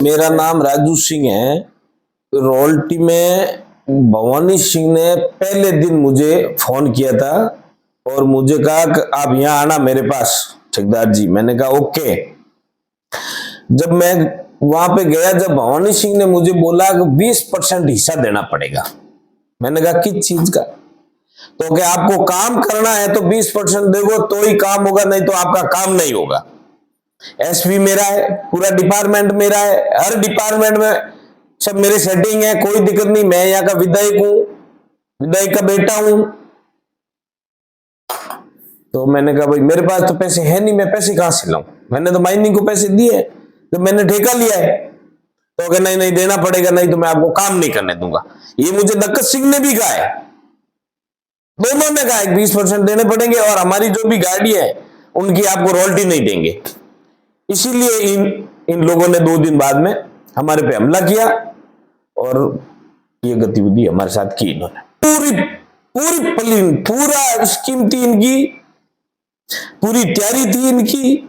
मेरा नाम राजू सिंह है। रॉयल्टी में भवानी सिंह ने पहले दिन मुझे फोन किया था और मुझे कहा कि आप यहाँ आना मेरे पास ठेकेदार जी। मैंने कहा ओके। जब मैं वहां पे गया, जब भवानी सिंह ने मुझे बोला कि 20% हिस्सा देना पड़ेगा, मैंने कहा किस चीज का? तो क्या आपको काम करना है तो 20% देखो तो ही काम होगा, नहीं तो आपका काम नहीं होगा। एसपी मेरा है, पूरा डिपार्टमेंट मेरा है, हर डिपार्टमेंट में सब मेरे सेटिंग है, कोई दिक्कत नहीं। मैं यहाँ का विधायक हूँ, विधायक का बेटा हूं। तो मैंने कहा भाई मेरे पास तो पैसे है नहीं, मैं पैसे कहां से लाऊं? मैंने तो माइनिंग को पैसे दिए जब मैंने ठेका लिया है। तो अगर नहीं नहीं देना पड़ेगा, नहीं तो मैं आपको काम नहीं करने दूंगा। ये मुझे दक्कत सिंह ने भी कहा है, दोनों ने कहा है 20% देने पड़ेंगे और हमारी जो भी गाड़ी है उनकी आपको रॉयल्टी नहीं देंगे। इसीलिए इन लोगों ने 2 दिन बाद में हमारे पे हमला किया और ये गतिविधि हमारे साथ की इन्होंने। पूरी पूरी प्लान, पूरा स्कीम थी इनकी, पूरी तैयारी थी इनकी,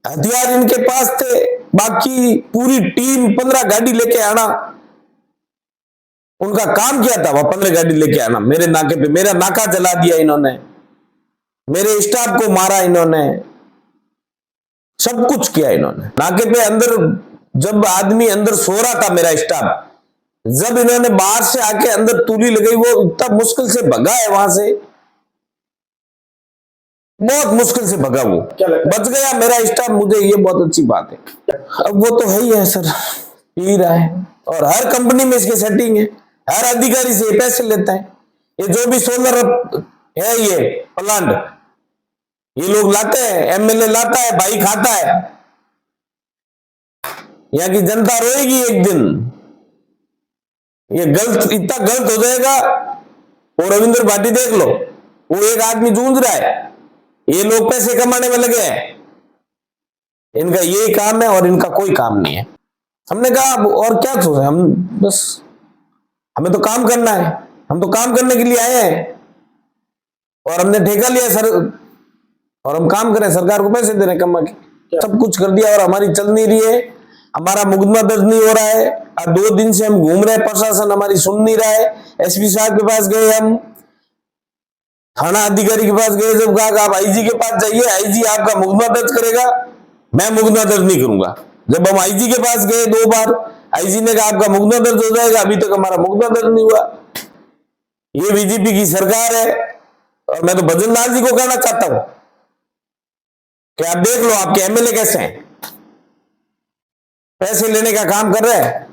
हथियार इनके पास थे। बाकी पूरी टीम 15 गाड़ी लेके आना, उनका काम क्या था? वह 15 गाड़ी लेके आना मेरे नाके पे। मेरा नाका जला दिया इन्होंने, मेरे स्टाफ को मारा इन्होंने, सब कुछ किया इन्होंने। नाके पे अंदर जब आदमी अंदर सो रहा था मेरा स्टाफ, जब इन्होंने बाहर से आके अंदर तूली लगाई, वो इतना मुश्किल से भगा है वहां से, बहुत मुश्किल से भगा। वो बच गया मेरा स्टाफ, मुझे ये बहुत अच्छी बात है। अब वो तो है ही है सर, पी रहा है और हर कंपनी में इसके सेटिंग है, हर अधिकारी से पैसे लेता है। ये जो भी सोलर है, ये प्लांट ये लोग लाते हैं, एमएलए लाता है, भाई खाता है। यहाँ की जनता रोएगी एक दिन, ये गलत, इतना गलत हो जाएगा। और रविंद्र भाटी देख लो, वो एक आदमी जूझ रहा है, ये लोग पैसे कमाने में लगे हैं। इनका यही काम है और इनका कोई काम नहीं है। हमने कहा और क्या सोचे हम, बस हमें तो काम करना है, हम तो काम करने के लिए आए हैं और हमने ठेका लिया सर, और हम काम करें, सरकार को पैसे दे रहे कमा के, सब कुछ कर दिया और हमारी चल नहीं रही है। हमारा मुकदमा दर्ज नहीं हो रहा है। अब 2 दिन से हम घूम रहे हैं, प्रशासन हमारी सुन नहीं रहा है। एसपी साहब के पास गए, हम थाना अधिकारी के पास गए, जब कहा आप आईजी के पास जाइए, आईजी आपका मुकदमा दर्ज करेगा, मैं मुकदमा दर्ज नहीं करूंगा। जब हम आईजी के पास गए 2 बार, आईजी ने कहा आपका मुकदमा दर्ज हो जाएगा, अभी तक हमारा मुकदमा दर्ज नहीं हुआ। ये बीजेपी की सरकार है और मैं तो भजन लाल जी को कहना चाहता हूं कि आप देख लो आपके एमएलए कैसे हैं, पैसे लेने का काम कर रहे हैं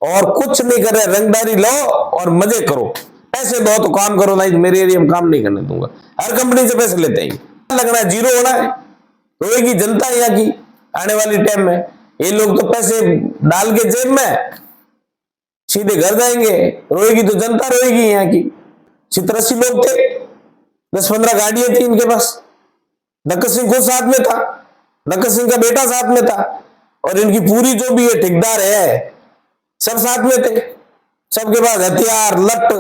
और कुछ नहीं कर रहे, रंगदारी लो और मजे करो। पैसे दो तो काम करो, नहीं तो मेरे एरिया में काम नहीं करने दूंगा। हर कंपनी से पैसे लेते हैं, लगना है जीरो होना है। रोएगी जनता यहाँ की आने वाली टाइम में। ये लोग तो पैसे डाल के जेब में सीधे घर जाएंगे, रोएगी तो जनता रोएगी यहाँ की। 87 लोग थे, 10-15 गाड़ियां थी इनके पास। दक्कत सिंह खुद साथ में था, दक्कत सिंह का बेटा साथ में था और इनकी पूरी जो भी ये ठेकेदार है सब साथ में थे। सबके पास हथियार, लट,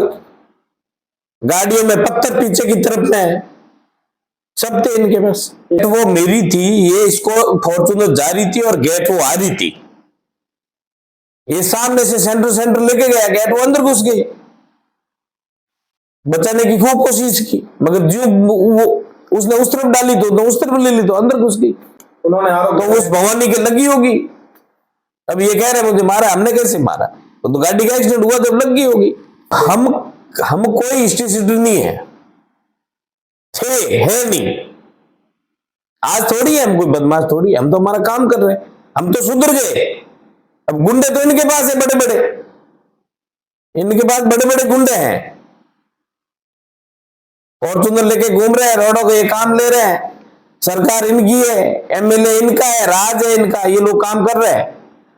गाड़ियों में पत्थर पीछे की तरफ में सब थे इनके पास। तो वो मेरी थी, ये इसको फॉर्चूनर जा रही थी और गेट वो आ रही थी। ये सामने से सेंटर लेके गया, गेट वो अंदर घुस गई। बचाने की खूब कोशिश की, मगर जो वो उसने उस तरफ डाली तो उस तरफ ले ली तो अंदर घुस गई। उन्होंने तो उस भवानी के लगी होगी। अब ये कह रहे मुझे मारा, हमने कैसे मारा? तो गाड़ी का एक्सीडेंट हुआ जब लग गई होगी। हम कोई हिस्ट्री नहीं है, है नहीं। आज थोड़ी है हम कोई बदमाश थोड़ी, हम तो हमारा काम कर रहे हैं, हम तो सुधर गए। अब गुंडे तो इनके पास है, बड़े बड़े, इनके पास बड़े बड़े गुंडे हैं, फॉर्चूनर लेके घूम रहे हैं, रोडों को ये काम ले रहे हैं। सरकार इनकी है, एमएलए इनका है, राज है इनका, ये लोग काम कर रहे हैं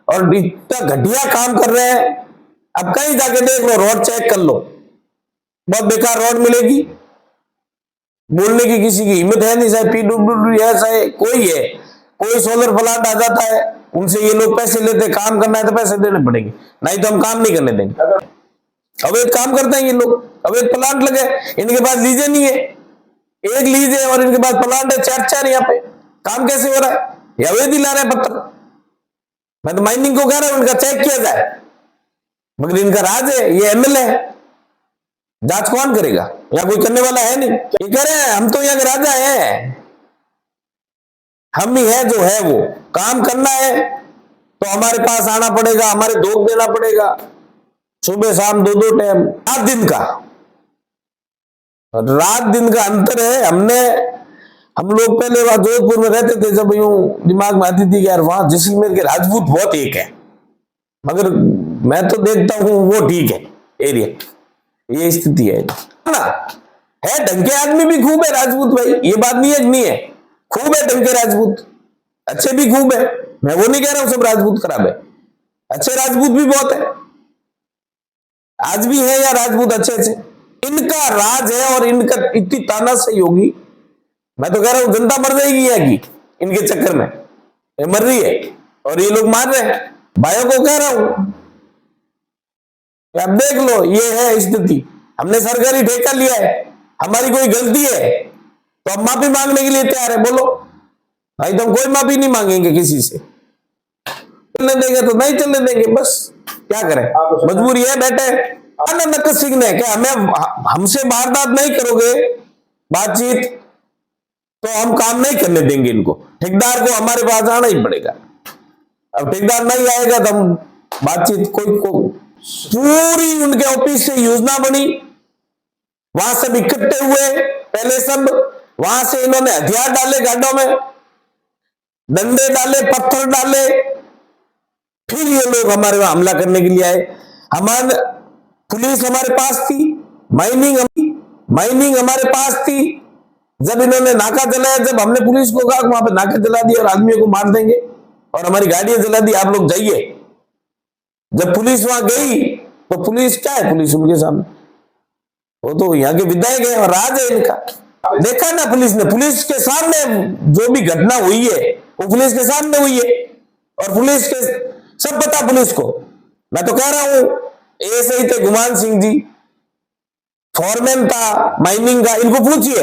और इतना घटिया काम कर रहे हैं। अब कहीं जाके देख लो, रोड चेक कर लो, बहुत बेकार रोड मिलेगी। बोलने की किसी की हिम्मत है नहीं, चाहे पीडब्ल्यूडी है, चाहे कोई है, कोई सोलर प्लांट आ जाता है, उनसे ये लोग पैसे लेते, काम करना है तो पैसे देने पड़ेंगे, नहीं तो हम काम नहीं करने देंगे। अवैध काम करते हैं ये लोग, अवैध प्लांट लगे, इनके पास लीजे नहीं है, एक लीज है और इनके पास प्लांट है 4-4 यहाँ पे। काम कैसे हो रहा है? ये अवैध ही ला रहे हैं पत्थर। मैं तो माइनिंग को कह रहा हूं इनका चेक किया जाए, मगर इनका राज है, ये एमएलए है, जांच कौन करेगा? या कोई करने वाला है नहीं। ये कह रहे हैं हम तो यहाँ के राजा हैं, हम ही है जो है, वो काम करना है तो हमारे पास आना पड़ेगा, हमारे धोख देना पड़ेगा, सुबह शाम 2-2 टाइम। रात दिन का अंतर है। हम लोग पहले वहां जोधपुर में रहते थे, जब यूं दिमाग में आती थी कि यार वहां जैसलमेर के राजपूत बहुत एक है, मगर मैं तो देखता हूं वो ठीक है एरिया, ये स्थिति है ना। है ढंग के आदमी भी खूब है राजपूत भाई, ये बात नहीं है कि नहीं है, खूब है ढंग के राजपूत, अच्छे भी खूब है, मैं वो नहीं कह रहा हूं सब राजपूत खराब है, अच्छे राजपूत भी बहुत है, आज भी है या राजपूत अच्छे। इनका राज है और इनका इतनी तानाशाही होगी, मैं तो कह रहा हूं जनता मर जाएगी यहाँ की इनके चक्कर में, ये मर रही है और ये लोग मार रहे हैं। भाइयों को कह रहा हूं आप देख लो, ये है स्थिति। हमने सरकारी ठेका लिया है, हमारी कोई गलती है तो हम माफी मांगने के लिए तैयार है, बोलो भाई, तो हम कोई माफी नहीं मांगेंगे किसी से, चलने देंगे तो नहीं चलने देंगे, बस क्या करें, मजबूरी है। बैठे नक्कस सिंह ने क्या हमसे वारदात नहीं करोगे बातचीत तो हम काम नहीं करने देंगे इनको, ठेकेदार को हमारे पास आना ही पड़ेगा। अब ठेकेदार नहीं आएगा तो हम बातचीत कोई पूरी उनके ऑफिस से योजना बनी, वहां सब इकट्ठे हुए, पहले सब वहां से इन्होंने हथियार डाले गाड़ों में, डंडे डाले, पत्थर डाले, फिर ये लोग हमारे वहां हमला करने के लिए आए। हमारे पुलिस हमारे पास थी, माइनिंग हमारे पास थी, जब इन्होंने नाका जलाया, जब हमने पुलिस को कहा वहां पे नाका जला दिया और आदमियों को मार देंगे और हमारी गाड़ियां जला दी, आप लोग जाइए, जब पुलिस वहां गई तो पुलिस क्या है, पुलिस उनके सामने, वो तो यहाँ के विधायक है और राज है इनका। देखा ना पुलिस ने, पुलिस के सामने जो भी घटना हुई है वो पुलिस के सामने हुई है और पुलिस के सब पता पुलिस को। मैं तो कह रहा हूं ऐसे ही थे गुमान सिंह जी, फॉरमैन था माइनिंग का, इनको पूछिए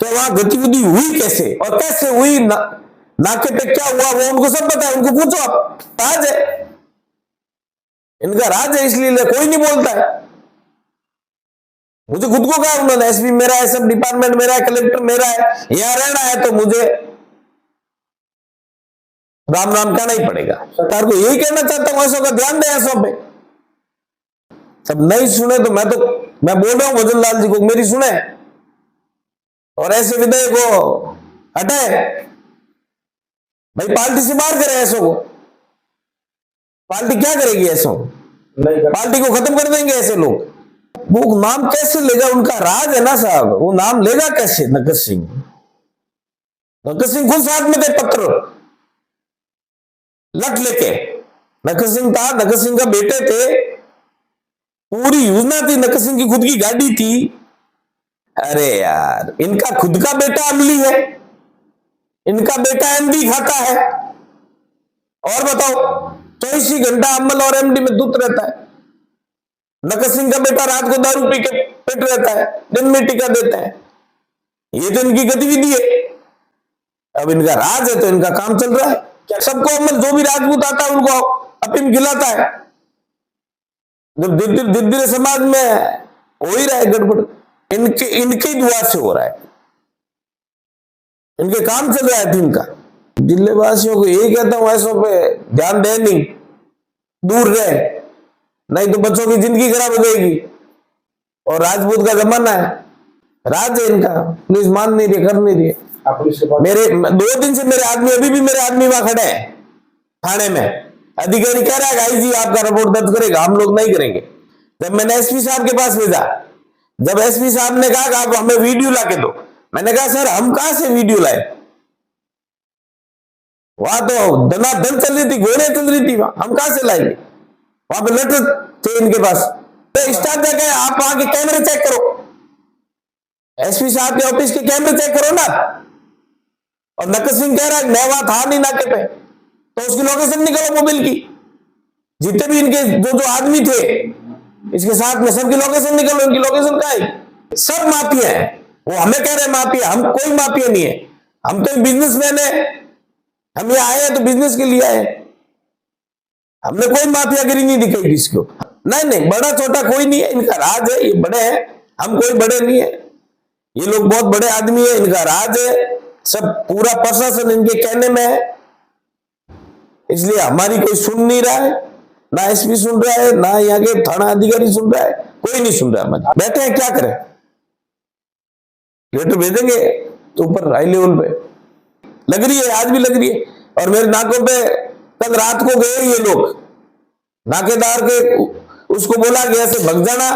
कि वहां गतिविधि हुई कैसे और कैसे हुई, नाके पे क्या हुआ, वो उनको सब पता है, उनको पूछो आप, राज है इनका, राज है, इसलिए कोई नहीं बोलता है। मुझे खुद को कहा उन्होंने एसपी मेरा है, सब डिपार्टमेंट मेरा है, कलेक्टर मेरा है, यहां रहना है तो मुझे राम राम कहना ही पड़ेगा। सरकार को यही कहना चाहता हूं, ऐसों का ध्यान दें, ऐसों पे सब नहीं सुने तो मैं बोल रहा हूं भजन लाल जी को मेरी सुने और ऐसे विधेयक को हटाए भाई, पार्टी से बाहर करे ऐसों को। पार्टी क्या करेगी ऐसों, पार्टी को खत्म कर देंगे ऐसे लोग। वो नाम कैसे लेगा, उनका राज है ना साहब, वो नाम लेगा कैसे? नक्कस सिंह खुद साथ में थे, पत्र लट लेके, नक्कस सिंह था, नक्कस सिंह का बेटे थे, पूरी योजना थी, नक्कस सिंह की खुद की गाड़ी थी। अरे यार, इनका खुद का बेटा अमली है, इनका बेटा एमडी खाता है, और बताओ 24 घंटा अमल और एमडी में दूत रहता है। नक्कस सिंह का बेटा रात को दारू पी के पेट रहता है, दिन में टीका देता है, ये तो इनकी गतिविधि है। अब इनका राज है तो इनका काम चल रहा है, सबको अमल, जो भी राजपूत आता है उनको अफीम खिलाता है। जब धीरे धीरे समाज में हो ही रहा है गड़बड़, इनके दुआ से हो रहा है, इनके काम चल रहा है अफीम का। जिले वासियों को यही कहता हूं, ऐसों पे ध्यान दे नहीं, दूर रहे, नहीं तो बच्चों की जिंदगी खराब हो जाएगी। और राजपूत का जमाना है, राज है इनका, पुलिस मान नहीं रही, कर नहीं रही। मेरे 2 दिन से मेरे आदमी, अभी भी मेरे आदमी वहां खड़े हैं थाने में, अधिकारी कह रहा है आई जी आपका रिपोर्ट दर्ज करेगा, हम लोग नहीं करेंगे। जब मैंने एसपी साहब के पास भेजा, जब एसपी साहब ने कहा कि आप हमें वीडियो ला के दो, मैंने कहा सर हम कहां से वीडियो लाए, वहां तो धनाधन चल रही थी, घोड़े चल रही थी, वहां हम कहां से लाएंगे, वहां पे लेटर थे इनके पास। तो स्टाफ जगह आप वहां के कैमरे चेक करो, एसपी साहब के ऑफिस के कैमरे चेक करो ना। और नक्कस सिंह कह रहा है मैं वहां था नहीं नाके पे, तो उसकी लोकेशन निकालो मोबाइल की, जितने भी इनके जो आदमी थे इसके साथ में, सबकी लोकेशन निकालो, इनकी लोकेशन क्या है, सब माफिया है। वो हमें कह रहे हैं माफिया, हम कोई माफिया नहीं है, हम तो बिजनेसमैन है, हम यहाँ आए हैं तो बिजनेस के लिए आए। हमने कोई माफियागिरी नहीं दिखाई किसी को। नहीं नहीं, बड़ा छोटा कोई नहीं है, इनका राज है, ये बड़े हैं, हम कोई बड़े नहीं है। ये लोग बहुत बड़े आदमी है, इनका राज है, सब पूरा प्रशासन इनके कहने में है, इसलिए हमारी कोई सुन नहीं रहा है, ना एसपी सुन रहा है, ना यहाँ के थाना अधिकारी सुन रहा है, कोई नहीं सुन रहा। हमारे बैठे हैं, क्या करें, लेटर भेजेंगे तो ऊपर हाई लेवल पे लग रही है, आज भी लग रही है। और मेरे नाकों पे कल रात को गए ये लोग, नाकेदार के उसको बोला कि ऐसे भग जाना,